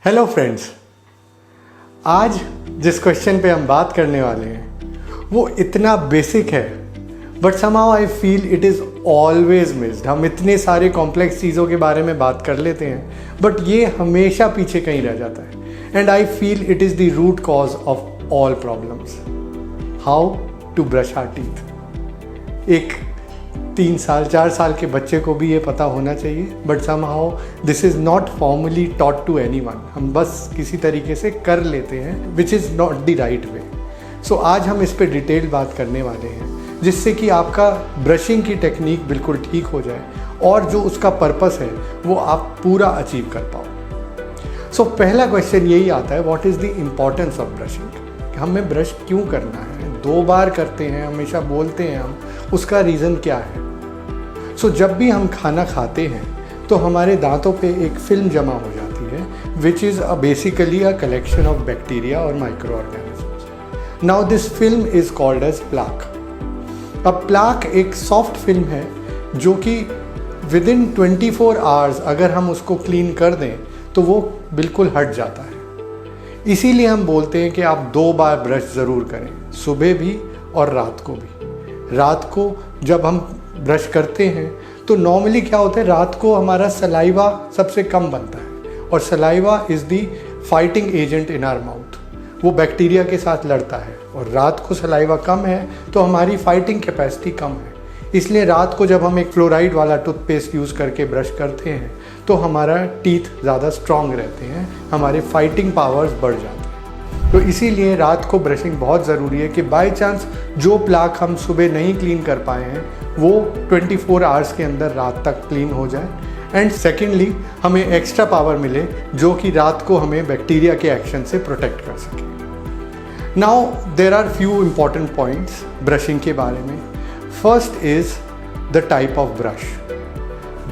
Hello friends, आज जिस question पे हम बात करने वाले हैं वो इतना बेसिक है but somehow I feel it is always missed. हम इतने सारे कॉम्प्लेक्स चीज़ों के बारे में बात कर लेते हैं बट ये हमेशा पीछे कहीं रह जाता है and I feel it is the root cause of all problems. How to brush our teeth. एक 3 साल 4 साल के बच्चे को भी ये पता होना चाहिए but somehow this is not formally taught to anyone. हम बस किसी तरीके से कर लेते हैं which is not the right way. So आज हम इस पे डिटेल बात करने वाले हैं जिससे कि आपका ब्रशिंग की टेक्निक बिल्कुल ठीक हो जाए और जो उसका पर्पस है वो आप पूरा अचीव कर पाओ। सो पहला क्वेश्चन यही आता है, what is the importance of brushing. हमें ब्रश क्यों करना है, 2 बार करते हैं, हमेशा बोलते हैं हम, उसका रीज़न क्या है। सो जब भी हम खाना खाते हैं तो हमारे दांतों पे एक फिल्म जमा हो जाती है which is basically a collection of bacteria और micro organisms. Now this film is called as plaque. अब प्लाक एक सॉफ्ट फिल्म है जो कि विद इन 24 आवर्स अगर हम उसको क्लीन कर दें तो वो बिल्कुल हट जाता है। इसीलिए हम बोलते हैं कि आप 2 बार ब्रश ज़रूर करें, सुबह भी और रात को भी। रात को जब हम ब्रश करते हैं तो नॉर्मली क्या होता है, रात को हमारा सलाइवा सबसे कम बनता है और saliva is the fighting agent in our mouth. वो बैक्टीरिया के साथ लड़ता है और रात को सलाइवा कम है तो हमारी फाइटिंग कैपेसिटी कम है। इसलिए रात को जब हम एक फ्लोराइड वाला टूथपेस्ट यूज़ करके ब्रश करते हैं तो हमारा टीथ ज़्यादा स्ट्रॉन्ग रहते हैं, हमारे फाइटिंग पावर्स बढ़ जाते हैं। तो इसीलिए रात को ब्रशिंग बहुत ज़रूरी है कि बाय चांस जो प्लाक हम सुबह नहीं क्लीन कर पाए हैं वो 24 आवर्स के अंदर रात तक क्लीन हो जाए एंड सेकेंडली हमें एक्स्ट्रा पावर मिले जो कि रात को हमें बैक्टीरिया के एक्शन से प्रोटेक्ट कर सके। Now there are few important points brushing के बारे में। First is the type of brush.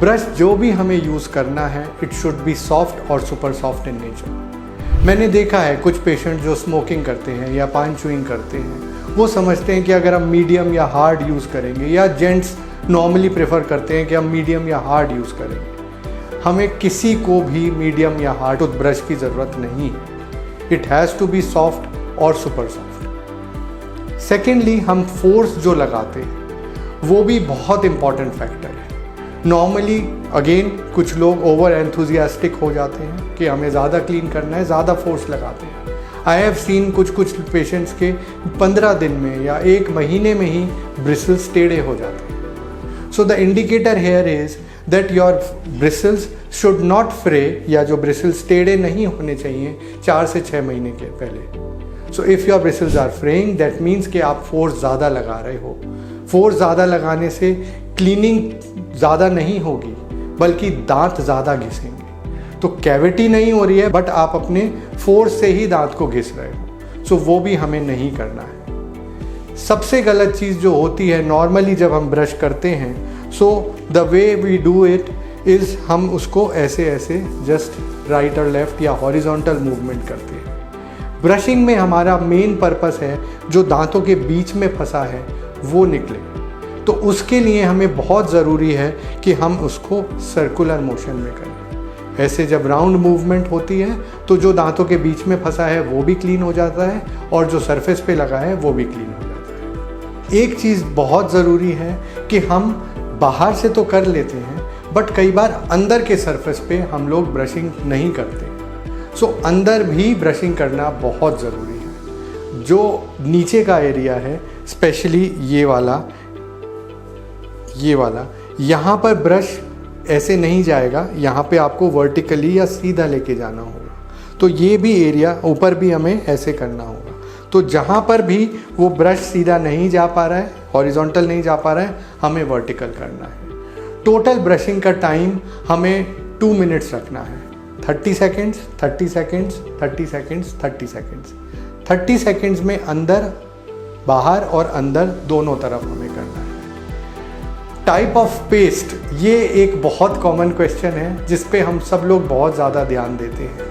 Brush जो भी हमें यूज़ करना है इट शुड बी सॉफ्ट और सुपर सॉफ्ट इन नेचर। मैंने देखा है कुछ पेशेंट जो स्मोकिंग करते हैं या पान च्यूइंग करते हैं वो समझते हैं कि अगर हम मीडियम या हार्ड यूज़ करेंगे, या जेंट्स नॉर्मली प्रेफर करते हैं कि हम मीडियम या हार्ड यूज़ करेंगे। हमें किसी को भी मीडियम या हार्ड टूथब्रश की ज़रूरत नहीं है। It has to be soft और सुपर सॉफ्ट। सेकेंडली हम फोर्स जो लगाते हैं वो भी बहुत इंपॉर्टेंट फैक्टर है। नॉर्मली अगेन कुछ लोग ओवर एंथुजियास्टिक हो जाते हैं कि हमें ज़्यादा क्लीन करना है, ज़्यादा फोर्स लगाते हैं। आई हैव सीन कुछ पेशेंट्स के 15 दिन में या 1 महीने में ही ब्रिसल्स टेढ़े हो जाते हैं। So the indicator here is that your bristles should not फ्रे, या जो ब्रिसल्स टेढ़े नहीं होने चाहिए 4 से 6 महीने के पहले। So if your bristles are fraying that means कि आप फोर्स ज़्यादा लगा रहे हो। फोर्स ज़्यादा लगाने से क्लीनिंग ज़्यादा नहीं होगी बल्कि दांत ज़्यादा घिसेंगे। तो कैविटी नहीं हो रही है बट आप अपने फोर्स से ही दांत को घिस रहे हो। सो वो भी हमें नहीं करना है। सबसे गलत चीज़ जो होती है नॉर्मली जब हम ब्रश करते हैं, so the way we do it is हम उसको ऐसे ऐसे जस्ट राइट और लेफ्ट या हॉरिजॉन्टल मूवमेंट करते हैं। ब्रशिंग में हमारा मेन पर्पस है जो दांतों के बीच में फंसा है वो निकले। तो उसके लिए हमें बहुत ज़रूरी है कि हम उसको सर्कुलर मोशन में करें। ऐसे जब राउंड मूवमेंट होती है तो जो दांतों के बीच में फंसा है वो भी क्लीन हो जाता है और जो सरफेस पे लगा है वो भी क्लीन हो जाता है। एक चीज़ बहुत ज़रूरी है कि हम बाहर से तो कर लेते हैं बट कई बार अंदर के सरफेस पे हम लोग ब्रशिंग नहीं करते। सो अंदर भी ब्रशिंग करना बहुत ज़रूरी है। जो नीचे का एरिया है स्पेशली ये वाला यहाँ पर ब्रश ऐसे नहीं जाएगा, यहाँ पे आपको वर्टिकली या सीधा लेके जाना होगा। तो ये भी एरिया ऊपर भी हमें ऐसे करना होगा। तो जहाँ पर भी वो ब्रश सीधा नहीं जा पा रहा है, हॉरिजॉन्टल नहीं जा पा रहा है, हमें वर्टिकल करना है। टोटल ब्रशिंग का टाइम हमें 2 मिनट्स रखना है। 30 seconds 30 seconds 30 seconds 30 seconds 30 seconds में अंदर बाहर और अंदर दोनों तरफ हमें करना है। टाइप ऑफ पेस्ट, ये एक बहुत कॉमन क्वेश्चन है जिस पे हम सब लोग बहुत ज़्यादा ध्यान देते हैं।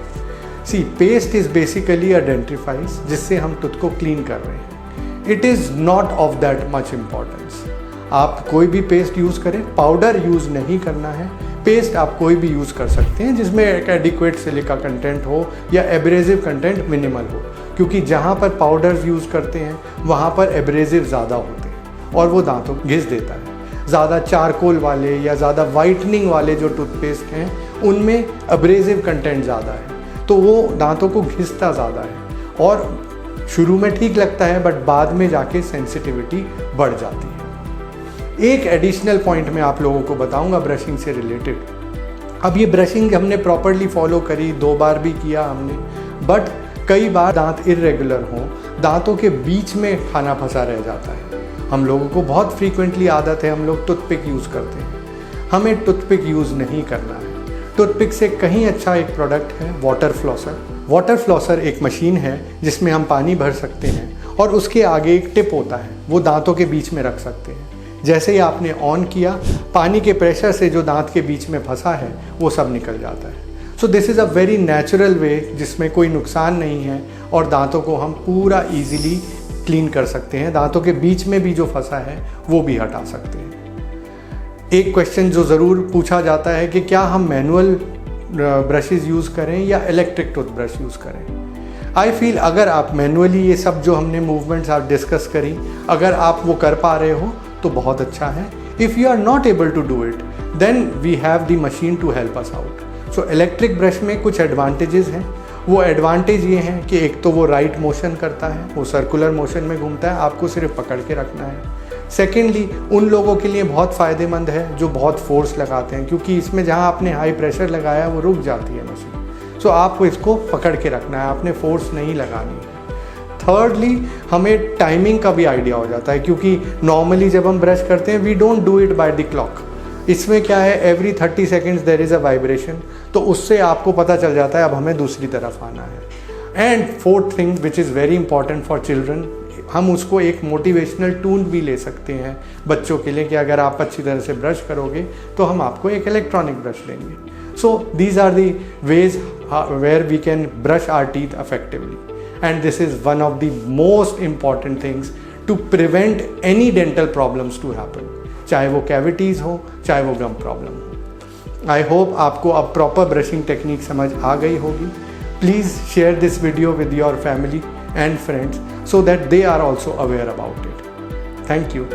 सी पेस्ट इज़ बेसिकली अ डेंटिफाइस जिससे हम टूथ को क्लीन कर रहे हैं। It is not of that much importance. आप कोई भी पेस्ट यूज़ करें, पाउडर यूज़ नहीं करना है। पेस्ट आप कोई भी यूज़ कर सकते हैं जिसमें एक एडिक्वेट सिलिका कंटेंट हो या एब्रेसिव कंटेंट मिनिमल हो, क्योंकि जहाँ पर पाउडर्स यूज़ करते हैं वहाँ पर एब्रेसिव ज़्यादा होते हैं और वो दांतों को घिस देता है। ज़्यादा चारकोल वाले या ज़्यादा वाइटनिंग वाले जो टूथपेस्ट हैं उनमें एब्रेसिव कंटेंट ज़्यादा है, तो वो दांतों को घिसता ज़्यादा है और शुरू में ठीक लगता है बट बाद में जाके सेंसिटिविटी बढ़ जाती है। एक एडिशनल पॉइंट मैं आप लोगों को बताऊंगा ब्रशिंग से रिलेटेड। अब ये ब्रशिंग हमने प्रॉपरली फॉलो करी, 2 बार भी किया हमने, बट कई बार दांत इरेगुलर हों, दांतों के बीच में खाना फंसा रह जाता है। हम लोगों को बहुत फ्रीक्वेंटली आदत है, हम लोग टूथपिक यूज़ करते हैं। हमें टूथपिक यूज़ नहीं करना है। टूथपिक से कहीं अच्छा एक प्रोडक्ट है वाटर फ्लॉसर। वाटर फ्लॉसर एक मशीन है जिसमें हम पानी भर सकते हैं और उसके आगे एक टिप होता है, वो दांतों के बीच में रख सकते हैं। जैसे ही आपने ऑन किया, पानी के प्रेशर से जो दांत के बीच में फंसा है वो सब निकल जाता है। So this is a very natural way जिसमें कोई नुकसान नहीं है और दांतों को हम पूरा इजीली क्लीन कर सकते हैं। दांतों के बीच में भी जो फंसा है वो भी हटा सकते हैं। एक क्वेश्चन जो ज़रूर पूछा जाता है कि क्या हम मैनुअल ब्रशेज़ यूज़ करें या इलेक्ट्रिक टूथब्रश यूज़ करें। आई फील अगर आप मैनुअली ये सब जो हमने मूवमेंट्स आप डिस्कस करी, अगर आप वो कर पा रहे हो तो बहुत अच्छा है। If you are not able to do it then we have the machine to help us out. So electric brush में कुछ एडवांटेजेस हैं। वो एडवांटेज ये हैं कि एक तो वो राइट मोशन करता है, वो सर्कुलर मोशन में घूमता है, आपको सिर्फ पकड़ के रखना है। सेकेंडली, उन लोगों के लिए बहुत फ़ायदेमंद है जो बहुत फोर्स लगाते हैं, क्योंकि इसमें जहाँ आपने हाई प्रेशर लगाया वो रुक जाती है मशीन। सो आपको इसको पकड़ के रखना है, आपने फोर्स नहीं लगानी है। थर्डली, हमें टाइमिंग का भी आइडिया हो जाता है, क्योंकि नॉर्मली जब हम ब्रश करते हैं we don't do it by the clock. इसमें क्या है, every 30 seconds there is a vibration, तो उससे आपको पता चल जाता है अब हमें दूसरी तरफ आना है। And fourth thing which is very important for children, हम उसको एक मोटिवेशनल टूल भी ले सकते हैं बच्चों के लिए कि अगर आप अच्छी तरह से ब्रश करोगे तो हम आपको एक इलेक्ट्रॉनिक ब्रश देंगे। So these are the ways where we can brush our teeth effectively, and this is one of the most important things to prevent any dental problems to happen, चाहे वो cavities हो, चाहे वो गम problem हो। I hope आपको अब proper brushing technique समझ आ गई होगी। Please share this video with your family and friends so that they are also aware about it. Thank you.